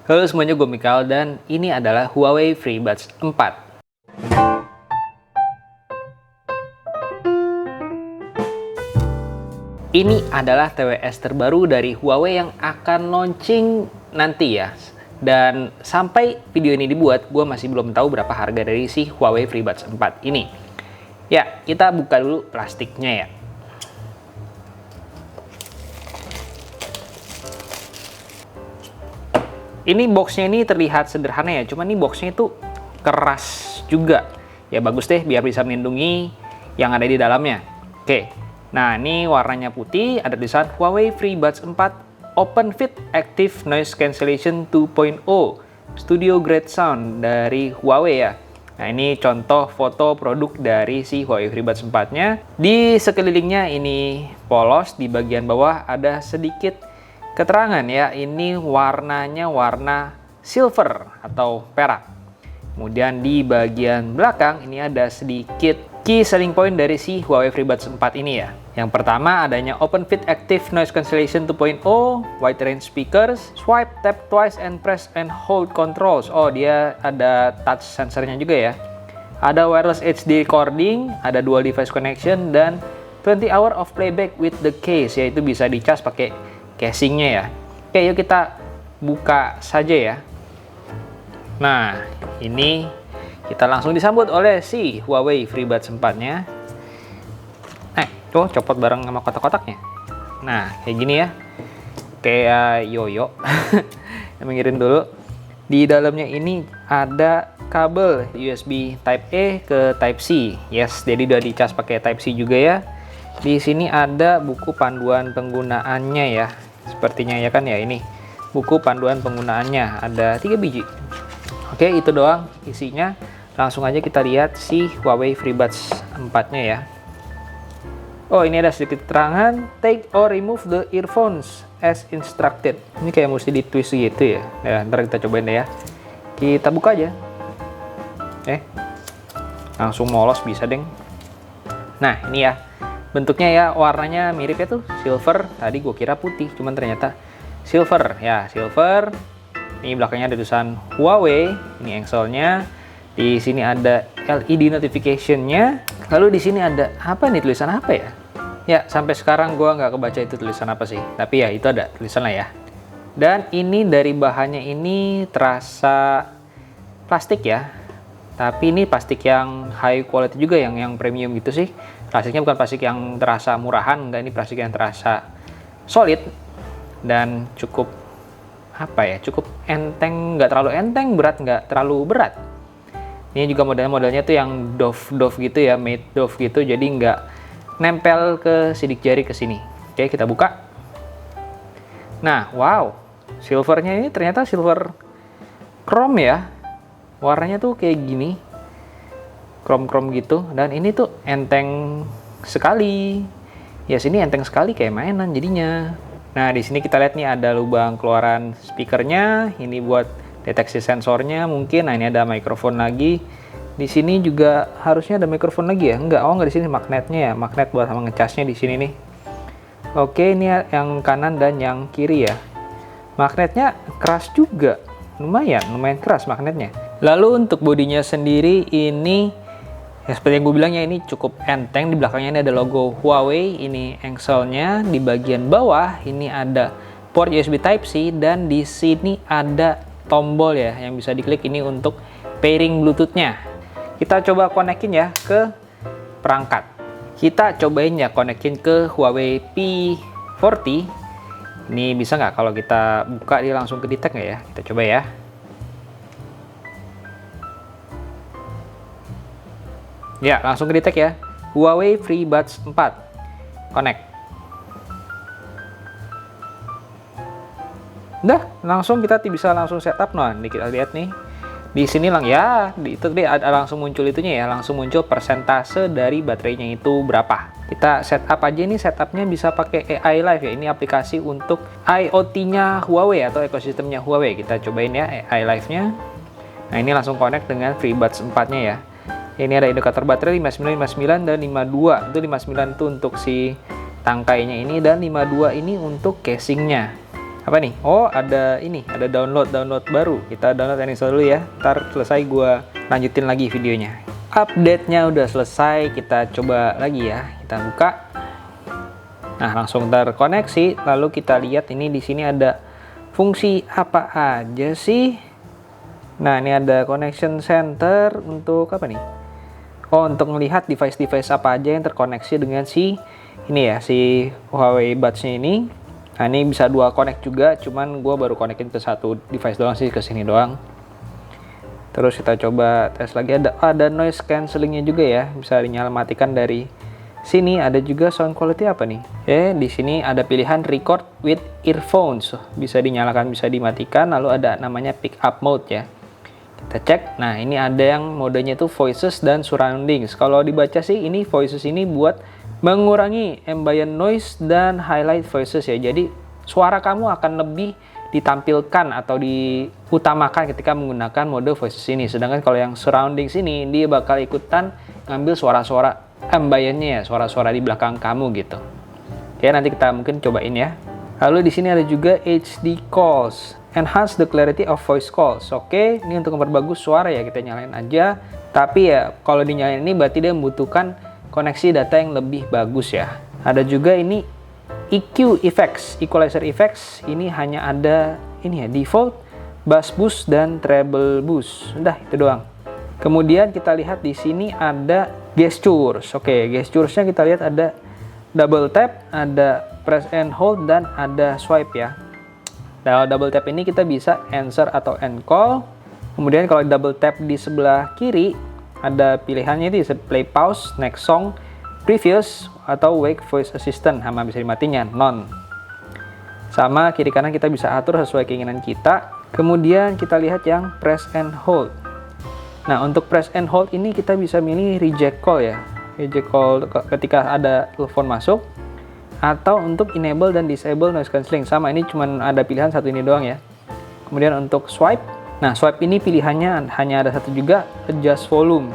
Halo semuanya, gue Mikal dan ini adalah Huawei FreeBuds 4. Ini adalah TWS terbaru dari Huawei yang akan launching nanti ya. Dan sampai video ini dibuat, gue masih belum tahu berapa harga dari si Huawei FreeBuds 4 ini. Ya, kita buka dulu plastiknya ya. Ini boxnya ini terlihat sederhana ya, cuman ini boxnya itu keras juga. Ya bagus deh, biar bisa melindungi yang ada di dalamnya. Oke, nah ini warnanya putih, ada tulisan Huawei FreeBuds 4 Open Fit Active Noise Cancellation 2.0 Studio Grade Sound dari Huawei ya. Nah ini contoh foto produk dari si Huawei FreeBuds 4-nya. Di sekelilingnya ini polos, di bagian bawah ada sedikit keterangan ya, ini warnanya warna silver atau perak. Kemudian di bagian belakang ini ada sedikit key selling point dari si Huawei FreeBuds 4 ini ya. Yang pertama adanya Open Fit Active Noise Cancellation 2.0, wide range speakers, swipe, tap twice and press and hold controls. Oh, dia ada touch sensornya juga ya. Ada wireless HD recording, ada dual device connection dan 20 hour of playback with the case, yaitu bisa dicas pakai casingnya ya. Oke, yuk kita buka saja ya. Nah, ini kita langsung disambut oleh si Huawei FreeBuds 4-nya. Tuh copot bareng sama kotak-kotaknya. Nah, kayak gini ya. Kayak yoyo. Menggiring dulu. Di dalamnya ini ada kabel USB Type A ke Type C. Yes, jadi udah dicas pakai Type C juga ya. Di sini ada buku panduan penggunaannya ya. Sepertinya ya kan ya, ini buku panduan penggunaannya ada 3 biji. Oke, itu doang isinya. Langsung aja kita lihat si Huawei FreeBuds 4-nya ya. Oh, ini ada sedikit keterangan, take or remove the earphones as instructed. Ini kayak mesti ditwist gitu ya. Ya, ntar kita cobain deh ya. Kita buka aja. Langsung molos bisa deng. Nah, ini ya. Bentuknya ya, warnanya mirip ya tuh, silver. Tadi gue kira putih, cuman ternyata silver. Ya, silver. Ini belakangnya ada tulisan Huawei. Ini engselnya. Di sini ada LED notification-nya. Lalu di sini ada apa nih, tulisan apa ya? Ya, sampai sekarang gue nggak kebaca itu tulisan apa sih. Tapi ya, itu ada tulisan lah ya. Dan ini dari bahannya ini terasa plastik ya. Tapi ini plastik yang high quality juga, yang premium gitu sih. Plastiknya bukan plastik yang terasa murahan, enggak, ini plastik yang terasa solid dan cukup apa ya, cukup enteng, nggak terlalu enteng, berat nggak terlalu berat. Ini juga modelnya tuh yang doff gitu ya, made doff gitu, jadi nggak nempel ke sidik jari ke sini. Oke, kita buka. Nah, wow, silvernya ini ternyata silver chrome ya. Warnanya tuh kayak gini, krom-krom gitu, dan ini tuh enteng sekali. Ya sini enteng sekali kayak mainan jadinya. Nah, di sini kita lihat nih ada lubang keluaran speakernya, ini buat deteksi sensornya mungkin. Nah, ini ada mikrofon lagi. Di sini juga harusnya ada mikrofon lagi ya? Enggak, oh enggak, di sini magnetnya ya, magnet buat sama ngecasnya di sini nih. Oke, ini yang kanan dan yang kiri ya. Magnetnya keras juga. Lumayan keras magnetnya. Lalu untuk bodinya sendiri ini ya seperti yang gue bilang ya, ini cukup enteng. Di belakangnya ini ada logo Huawei, ini engselnya. Di bagian bawah ini ada port USB Type C dan di sini ada tombol ya yang bisa diklik ini untuk pairing Bluetooth-nya. Kita coba konekin ya ke perangkat. Kita cobain ya konekin ke Huawei P40. Ini bisa nggak kalau kita buka dia langsung ke detect nggak ya? Kita coba ya. Ya, langsung ke detect ya. Huawei FreeBuds 4. Connect. Udah, langsung kita bisa langsung setup. Nah, ini kita lihat nih. Di sini ya, itu dia ada langsung muncul itunya ya, langsung muncul persentase dari baterainya itu berapa. Kita setup aja, ini setupnya bisa pakai AI Live ya. Ini aplikasi untuk IoT-nya Huawei atau ekosistemnya Huawei. Kita cobain ya AI Live-nya. Nah, ini langsung connect dengan FreeBuds 4-nya ya. Ini ada indikator baterai 59, 59 dan 52. Itu 59 itu untuk si tangkainya ini dan 52 ini untuk casingnya Apa nih? Oh, ada ini, ada download baru. Kita download dan install dulu ya. Ntar selesai gua lanjutin lagi videonya. Update-nya udah selesai, kita coba lagi ya. Kita buka. Nah, langsung terkoneksi. Lalu kita lihat ini di sini ada fungsi apa aja sih? Nah, ini ada connection center untuk apa nih? Oh, untuk melihat device-device apa aja yang terkoneksi dengan si Huawei Buds-nya ini. Nah, ini bisa dua connect juga, cuman gue baru connectin ke satu device doang sih, ke sini doang. Terus kita coba tes lagi, ada noise cancellingnya juga ya, bisa dinyalakan dari sini. Ada juga sound quality apa nih? Di sini ada pilihan record with earphones, bisa dinyalakan, bisa dimatikan. Lalu ada namanya pick up mode ya. Kita cek. Nah, ini ada yang modenya itu voices dan surroundings. Kalau dibaca sih ini voices ini buat mengurangi ambient noise dan highlight voices ya. Jadi suara kamu akan lebih ditampilkan atau diutamakan ketika menggunakan mode voices ini. Sedangkan kalau yang surroundings ini dia bakal ikutan ngambil suara-suara ambientnya ya, suara-suara di belakang kamu gitu. Oke, nanti kita mungkin cobain ya. Lalu di sini ada juga HD calls, enhance the clarity of voice calls. Oke, ini untuk memperbagus suara ya, kita nyalain aja. Tapi ya kalau dinyalain ini berarti dia membutuhkan koneksi data yang lebih bagus ya. Ada juga ini EQ effects, equalizer effects. Ini hanya ada ini ya, default, bass boost dan treble boost. Udah itu doang. Kemudian kita lihat di sini ada gestures. Oke, gesturesnya kita lihat ada double tap, ada press and hold, dan ada swipe ya. Nah, double tap ini kita bisa answer atau end call. Kemudian kalau double tap di sebelah kiri ada pilihannya itu play pause, next song, previous, atau wake voice assistant. Sama bisa dimatinya non. Sama kiri kanan kita bisa atur sesuai keinginan kita. Kemudian kita lihat yang press and hold. Nah, untuk press and hold ini kita bisa milih reject call ya. Reject call ketika ada telepon masuk, atau untuk enable dan disable noise cancelling. Sama, ini cuma ada pilihan satu ini doang ya. Kemudian untuk swipe, nah swipe ini pilihannya hanya ada satu juga, adjust volume.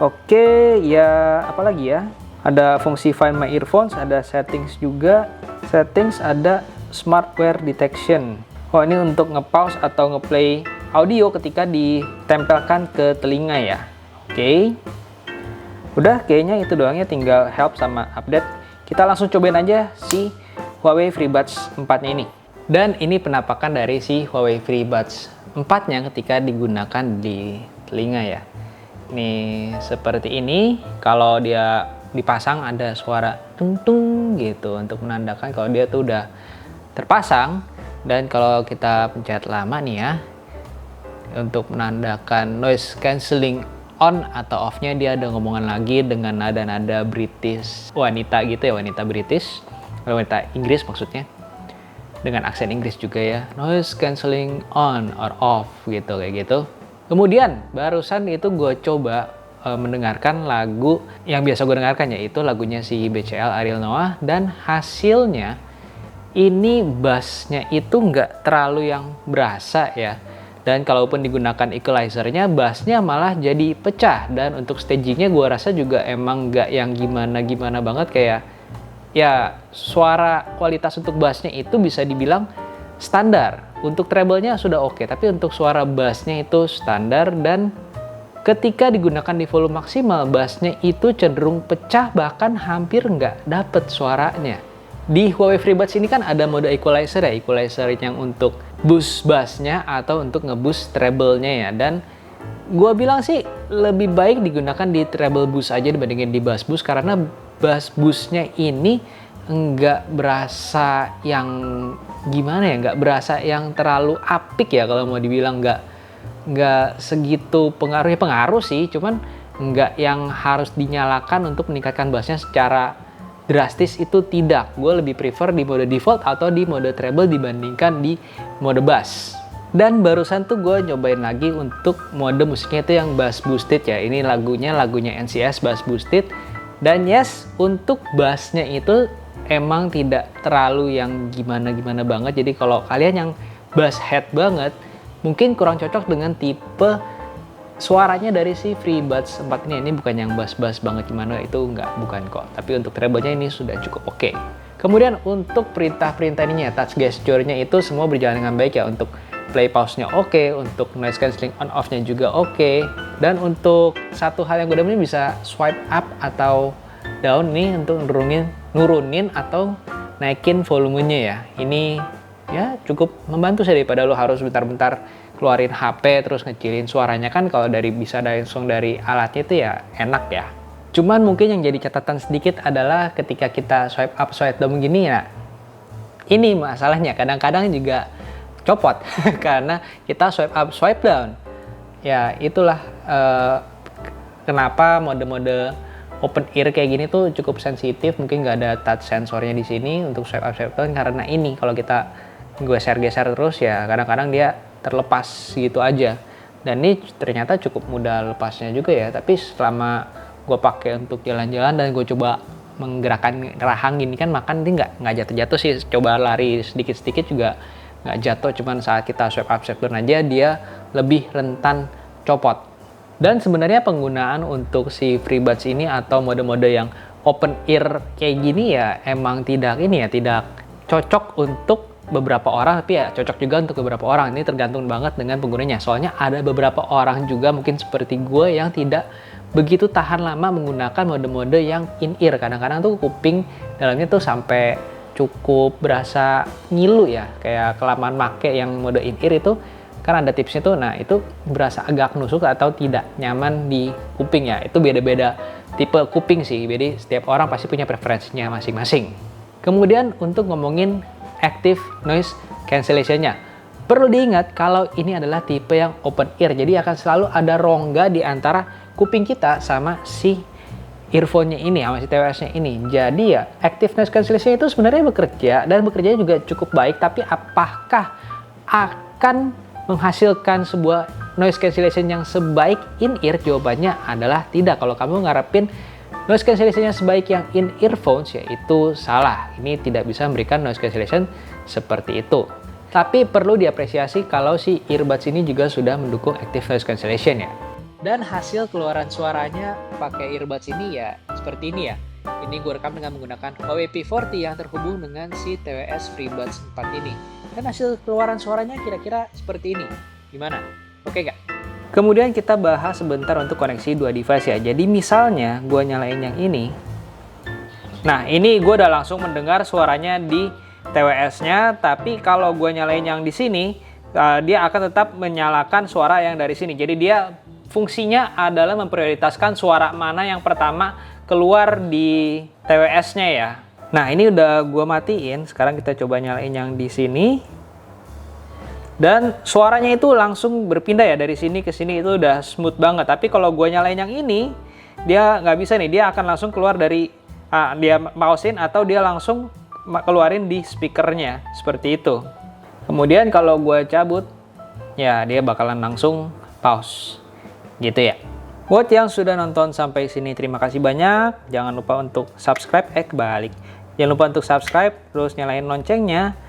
Oke, ya apalagi ya, ada fungsi find my earphones, ada settings juga. Settings ada smart wear detection. Oh, ini untuk nge-pause atau nge-play audio ketika ditempelkan ke telinga ya. Oke, udah kayaknya itu doang ya, tinggal help sama update. Kita langsung cobain aja si Huawei FreeBuds 4-nya ini. Dan ini penampakan dari si Huawei FreeBuds 4-nya ketika digunakan di telinga ya. Ini seperti ini. Kalau dia dipasang ada suara tung-tung gitu untuk menandakan kalau dia tuh udah terpasang. Dan kalau kita pencet lama nih ya, untuk menandakan noise cancelling on atau off-nya, dia ada ngomongan lagi dengan nada-nada British wanita gitu ya, wanita British, wanita Inggris maksudnya, dengan aksen Inggris juga ya, noise cancelling on or off gitu, kayak gitu. Kemudian barusan itu gue coba mendengarkan lagu yang biasa gue dengarkan, yaitu lagunya si BCL Ariel Noah, dan hasilnya ini bassnya itu nggak terlalu yang berasa ya. Dan kalaupun digunakan equalizernya, bassnya malah jadi pecah. Dan untuk stagingnya gue rasa juga emang nggak yang gimana-gimana banget. Kayak ya suara kualitas untuk bassnya itu bisa dibilang standar. Untuk treble-nya sudah oke, tapi untuk suara bassnya itu standar. Dan ketika digunakan di volume maksimal, bassnya itu cenderung pecah, bahkan hampir nggak dapet suaranya. Di Huawei FreeBuds ini kan ada mode equalizer ya, equalizer yang untuk boost bassnya atau untuk ngeboost treble-nya ya. Dan gue bilang sih lebih baik digunakan di treble boost aja dibandingin di bass boost, karena bass boost-nya ini nggak berasa yang gimana ya, nggak berasa yang terlalu apik ya, kalau mau dibilang nggak segitu pengaruhnya. Pengaruh sih, cuman nggak yang harus dinyalakan untuk meningkatkan bassnya secara drastis, itu tidak. Gue lebih prefer di mode default atau di mode treble dibandingkan di mode bass. Dan barusan tuh gue nyobain lagi untuk mode musiknya itu yang bass boosted ya. Ini lagunya NCS bass boosted. Dan yes, untuk bassnya itu emang tidak terlalu yang gimana-gimana banget. Jadi kalau kalian yang bass head banget, mungkin kurang cocok dengan tipe suaranya dari si FreeBuds 4 ini. Ini bukan yang bass-bass banget gimana, itu bukan kok. Tapi untuk treble-nya ini sudah cukup oke. Kemudian untuk perintah-perintah ininya, touch gesture-nya itu semua berjalan dengan baik ya. Untuk play pause-nya oke, untuk noise cancelling on off-nya juga oke. Dan untuk satu hal yang gue demen bisa swipe up atau down nih untuk nurunin atau naikin volumenya ya. Ini ya cukup membantu sih daripada lo harus bentar-bentar keluarin HP terus ngecilin suaranya, kan kalau bisa langsung dari alatnya itu ya enak ya. Cuman mungkin yang jadi catatan sedikit adalah ketika kita swipe up swipe down gini ya, ini masalahnya kadang-kadang juga copot karena kita swipe up swipe down. Ya itulah kenapa mode-mode open ear kayak gini tuh cukup sensitif, mungkin nggak ada touch sensornya di sini untuk swipe up swipe down, karena ini kalau kita geser-geser terus ya kadang-kadang dia terlepas gitu aja. Dan ini ternyata cukup mudah lepasnya juga ya, tapi selama gue pakai untuk jalan-jalan dan gue coba menggerakkan rahang gini kan, makan ini nggak jatuh-jatuh sih. Coba lari sedikit-sedikit juga nggak jatuh, cuman saat kita swipe up swipe down aja dia lebih rentan copot. Dan sebenarnya penggunaan untuk si FreeBuds ini atau mode-mode yang open ear kayak gini ya emang tidak cocok untuk beberapa orang, tapi ya cocok juga untuk beberapa orang. Ini tergantung banget dengan penggunanya. Soalnya ada beberapa orang juga mungkin seperti gue yang tidak begitu tahan lama menggunakan mode-mode yang in-ear. Kadang-kadang tuh kuping dalamnya tuh sampai cukup berasa ngilu ya. Kayak kelamaan make yang mode in-ear itu kan ada tipsnya tuh. Nah itu berasa agak nusuk atau tidak nyaman di kuping ya. Itu beda-beda tipe kuping sih. Jadi setiap orang pasti punya preferensinya masing-masing. Kemudian untuk ngomongin active noise cancellation-nya, perlu diingat kalau ini adalah tipe yang open ear. Jadi akan selalu ada rongga di antara kuping kita sama si earphone-nya ini, sama si TWS-nya ini. Jadi ya active noise cancellation itu sebenarnya bekerja dan bekerjanya juga cukup baik, tapi apakah akan menghasilkan sebuah noise cancellation yang sebaik in-ear? Jawabannya adalah tidak. Kalau kamu ngarepin noise cancellation-nya sebaik yang in earphones, ya itu salah. Ini tidak bisa memberikan noise cancellation seperti itu. Tapi perlu diapresiasi kalau si earbuds ini juga sudah mendukung active noise cancellation ya. Dan hasil keluaran suaranya pakai earbuds ini ya seperti ini ya. Ini gue rekam dengan menggunakan Huawei P40 yang terhubung dengan si TWS FreeBuds 4 ini. Dan hasil keluaran suaranya kira-kira seperti ini. Gimana? Oke nggak? Kemudian kita bahas sebentar untuk koneksi dua device ya. Jadi misalnya gue nyalain yang ini. Nah ini gue udah langsung mendengar suaranya di TWS-nya. Tapi kalau gue nyalain yang di sini, dia akan tetap menyalakan suara yang dari sini. Jadi dia fungsinya adalah memprioritaskan suara mana yang pertama keluar di TWS-nya ya. Nah ini udah gue matiin. Sekarang kita coba nyalain yang di sini. Dan suaranya itu langsung berpindah ya dari sini ke sini, itu udah smooth banget. Tapi kalau gue nyalain yang ini, dia nggak bisa nih. Dia akan langsung keluar dari dia pausein atau dia langsung keluarin di speakernya seperti itu. Kemudian kalau gue cabut, ya dia bakalan langsung pause. Gitu ya. Buat yang sudah nonton sampai sini, terima kasih banyak. Jangan lupa untuk subscribe, kebalik. Jangan lupa untuk subscribe, terus nyalain loncengnya.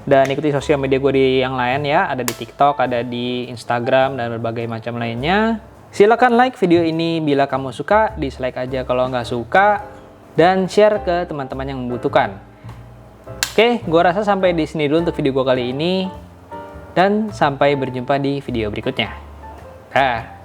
Dan ikuti sosial media gue di yang lain ya. Ada di TikTok, ada di Instagram, dan berbagai macam lainnya. Silakan like video ini bila kamu suka. Dislike aja kalau nggak suka. Dan share ke teman-teman yang membutuhkan. Oke, gue rasa sampai di sini dulu untuk video gue kali ini. Dan sampai berjumpa di video berikutnya. Dah.